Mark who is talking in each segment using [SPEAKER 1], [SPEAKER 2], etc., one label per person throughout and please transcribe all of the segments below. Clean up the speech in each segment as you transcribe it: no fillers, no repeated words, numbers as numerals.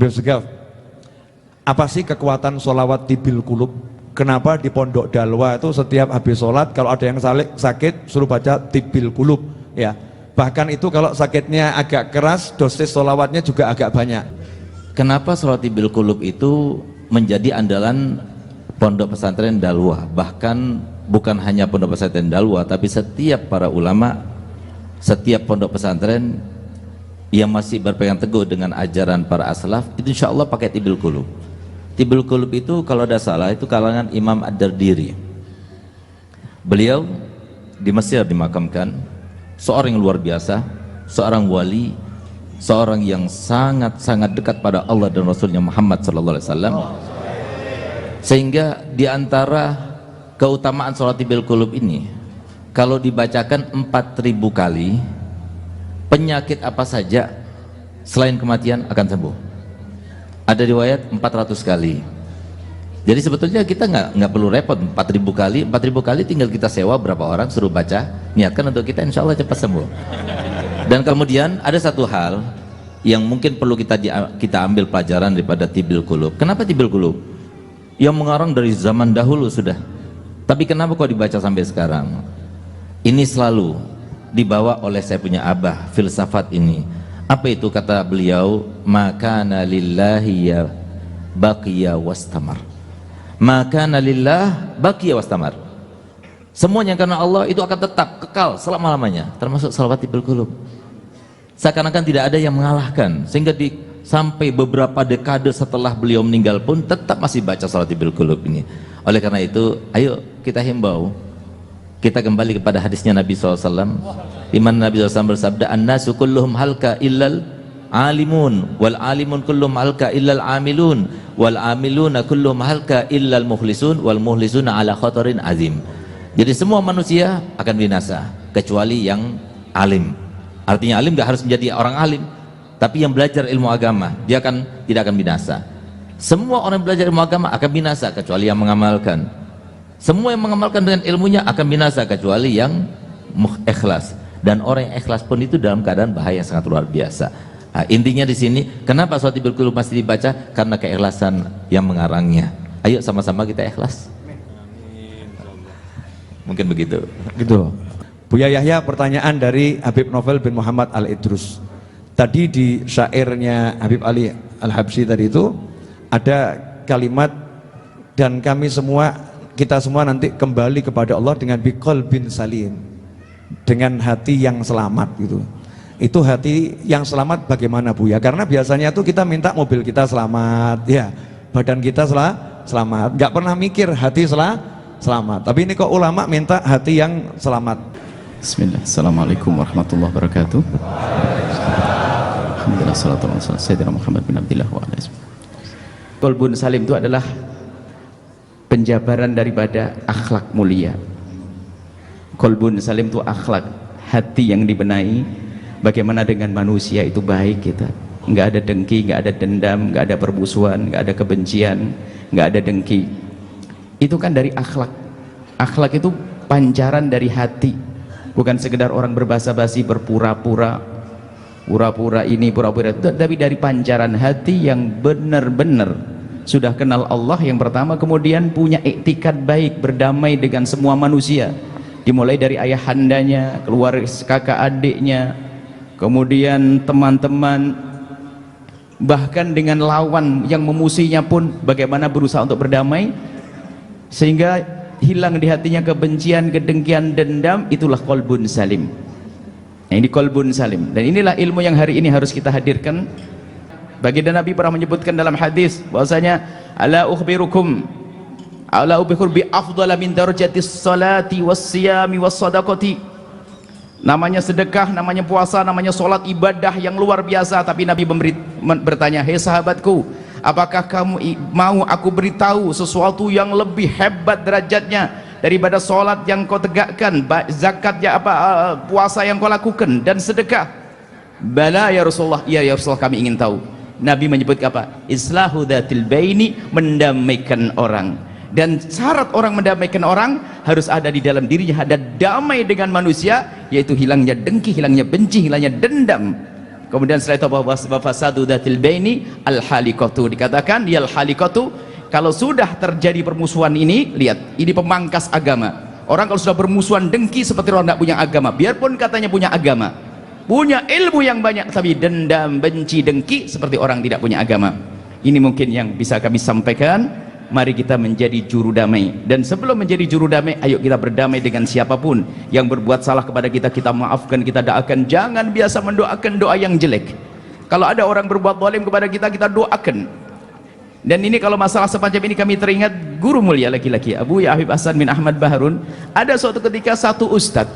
[SPEAKER 1] Habib Segaf, apa sih kekuatan sholawat tibil kulub? Kenapa di Pondok Dalwa itu setiap habis sholat kalau ada yang sakit suruh baca tibil kulub ya? Bahkan itu kalau sakitnya agak keras dosis sholawatnya juga agak banyak.
[SPEAKER 2] Kenapa sholat tibil kulub itu menjadi andalan Pondok Pesantren Dalwa? Bahkan bukan hanya Pondok Pesantren Dalwa, tapi setiap para ulama, setiap pondok pesantren yang masih berpegang teguh dengan ajaran para aslaf itu insya Allah pakai tibil kulub. Tibil kulub itu kalau tidak salah itu kalangan Imam Ad-Dardiri. Beliau di Mesir dimakamkan, seorang yang luar biasa, seorang wali, seorang yang sangat-sangat dekat pada Allah dan Rasulnya Muhammad SAW. Sehingga di antara keutamaan sholat tibil kulub ini, kalau dibacakan 4.000 kali, penyakit apa saja selain kematian akan sembuh. Ada riwayat 400 kali. Jadi sebetulnya kita nggak perlu repot 4.000 kali. 4.000 kali tinggal kita sewa berapa orang, suruh baca, niatkan untuk kita, insya Allah cepat sembuh. Dan kemudian ada satu hal yang mungkin perlu kita ambil pelajaran daripada tibil kulub. Kenapa tibil kulub? Yang mengarang dari zaman dahulu sudah. Tapi kenapa kok dibaca sampai sekarang? Ini selalu dibawa oleh saya punya abah filsafat ini. Apa itu kata beliau? Makana lillahi ya baqiya wastamar. Makana lillah baqiya wastamar. Semuanya karena Allah itu akan tetap kekal selama-lamanya, termasuk sholawat tibil kulub. Seakan-akan tidak ada yang mengalahkan, sehingga sampai beberapa dekade setelah beliau meninggal pun tetap masih baca sholawat tibil kulub ini. Oleh karena itu, ayo kita himbau, kita kembali kepada hadisnya Nabi SAW, di mana Nabi SAW bersabda, an-nasu kulluhum halka illal alimun, wal alimun kulluhum halka illal amilun, wal amiluna kulluhum halka illal mukhlisun, wal mukhlisuna ala khatarin azim. Jadi semua manusia akan binasa kecuali yang alim. Artinya alim gak harus menjadi orang alim, tapi yang belajar ilmu agama dia tidak akan binasa. Semua orang yang belajar ilmu agama akan binasa kecuali yang mengamalkan. Semua yang mengamalkan dengan ilmunya akan binasa kecuali yang ikhlas. Dan orang yang ikhlas pun itu dalam keadaan bahaya yang sangat luar biasa. Nah, intinya di sini, kenapa sholat tibil kulub masih dibaca? Karena keikhlasan yang mengarangnya. Ayo sama-sama kita ikhlas. Mungkin begitu.
[SPEAKER 1] Gitu. Buya Yahya, pertanyaan dari Habib Novel bin Muhammad Al-Idrus. Tadi di syairnya Habib Ali Al-Habsyi tadi itu ada kalimat, dan kami semua, kita semua nanti kembali kepada Allah dengan biqol bin salim, dengan hati yang selamat gitu. Itu hati yang selamat bagaimana Bu ya? Karena biasanya tuh kita minta mobil kita selamat, ya, badan kita selamat, nggak pernah mikir hati selamat. Tapi ini kok ulama minta hati yang selamat.
[SPEAKER 3] Bismillah. Assalamualaikum warahmatullahi wabarakatuh. Alhamdulillah, salatu wassalamu ala sayyidina Muhammad bin Abdillah wa ala alihi. Qalbun salim itu adalah penjabaran daripada akhlak mulia. Qalbun salim itu akhlak, hati yang dibenahi. Bagaimana dengan manusia itu baik kita, nggak ada dengki, nggak ada dendam, nggak ada permusuhan, nggak ada kebencian, nggak ada dengki. Itu kan dari akhlak. Akhlak itu pancaran dari hati, bukan sekedar orang berbasa-basi, berpura-pura, pura-pura ini, pura-pura itu, tapi dari pancaran hati yang benar-benar sudah kenal Allah yang pertama, kemudian punya iktikad baik, berdamai dengan semua manusia, dimulai dari ayahandanya, keluarga, kakak adiknya, kemudian teman-teman, bahkan dengan lawan yang memusuhinya pun bagaimana berusaha untuk berdamai, sehingga hilang di hatinya kebencian, kedengkian, dendam. Itulah qalbun salim. Nah, ini qalbun salim, dan inilah ilmu yang hari ini harus kita hadirkan. Baginda Nabi pernah menyebutkan dalam hadis bahwasanya ala ukhbirukum bi afdala min darajatis salati was siyami was sadaqati. Namanya sedekah, namanya puasa, namanya solat, ibadah yang luar biasa. Tapi Nabi bertanya, hei sahabatku, apakah kamu mau aku beritahu sesuatu yang lebih hebat derajatnya daripada solat yang kau tegakkan, zakat ya puasa yang kau lakukan, dan sedekah? Bala ya Rasulullah. Iya ya Rasulullah, kami ingin tahu. Nabi menyebut apa? Islahu dzatil baini, mendamaikan orang. Dan syarat orang mendamaikan orang harus ada di dalam dirinya, ada damai dengan manusia, yaitu hilangnya dengki, hilangnya benci, hilangnya dendam. Kemudian setelah itu wa fasadu dzatil baini al-halikatu, dikatakan ya al-halikatu, kalau sudah terjadi permusuhan ini, lihat, ini pemangkas agama. Orang kalau sudah bermusuhan dengki seperti orang tidak punya agama, biarpun katanya punya agama, punya ilmu yang banyak, tapi dendam, benci, dengki seperti orang tidak punya agama. Ini mungkin yang bisa kami sampaikan. Mari kita menjadi juru damai, dan sebelum menjadi juru damai, ayo kita berdamai dengan siapapun yang berbuat salah kepada kita, kita maafkan, kita doakan. Jangan biasa mendoakan doa yang jelek. Kalau ada orang berbuat zalim kepada kita, kita doakan. Dan ini kalau masalah semacam ini kami teringat guru mulia laki-laki Abu Ya Habib Hasan bin Ahmad Baharun. Ada suatu ketika satu ustadz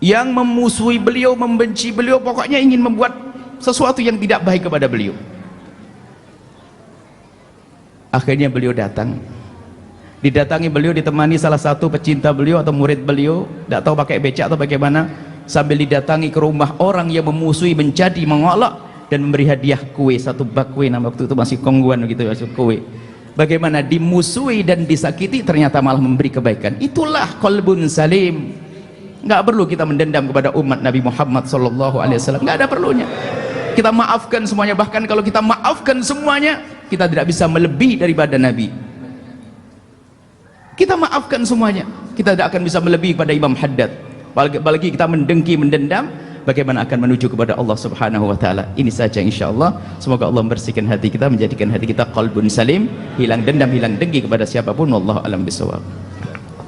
[SPEAKER 3] yang memusuhi beliau, membenci beliau, pokoknya ingin membuat sesuatu yang tidak baik kepada beliau. Akhirnya beliau datang, didatangi beliau, ditemani salah satu pecinta beliau atau murid beliau, tidak tahu pakai becak atau bagaimana, sambil didatangi ke rumah orang yang memusuhi, menjadi mengolok, dan memberi hadiah kue, satu bak kue. Nah, waktu itu masih kongguan gitu ya, kue. Bagaimana dimusuhi dan disakiti, ternyata malah memberi kebaikan. Itulah qalbun salim. Nggak perlu kita mendendam kepada umat Nabi Muhammad SAW, nggak ada perlunya. Kita maafkan semuanya. Bahkan kalau kita maafkan semuanya, kita tidak bisa melebihi daripada Nabi. Kita maafkan semuanya, kita tidak akan bisa melebihi pada Imam Haddad. Apalagi kita mendengki, mendendam, bagaimana akan menuju kepada Allah Subhanahu wa taala. Ini saja insyaallah. Semoga Allah membersihkan hati kita, menjadikan hati kita qalbun salim, hilang dendam, hilang dengki kepada siapapun. Wallahu a'lam bishawab.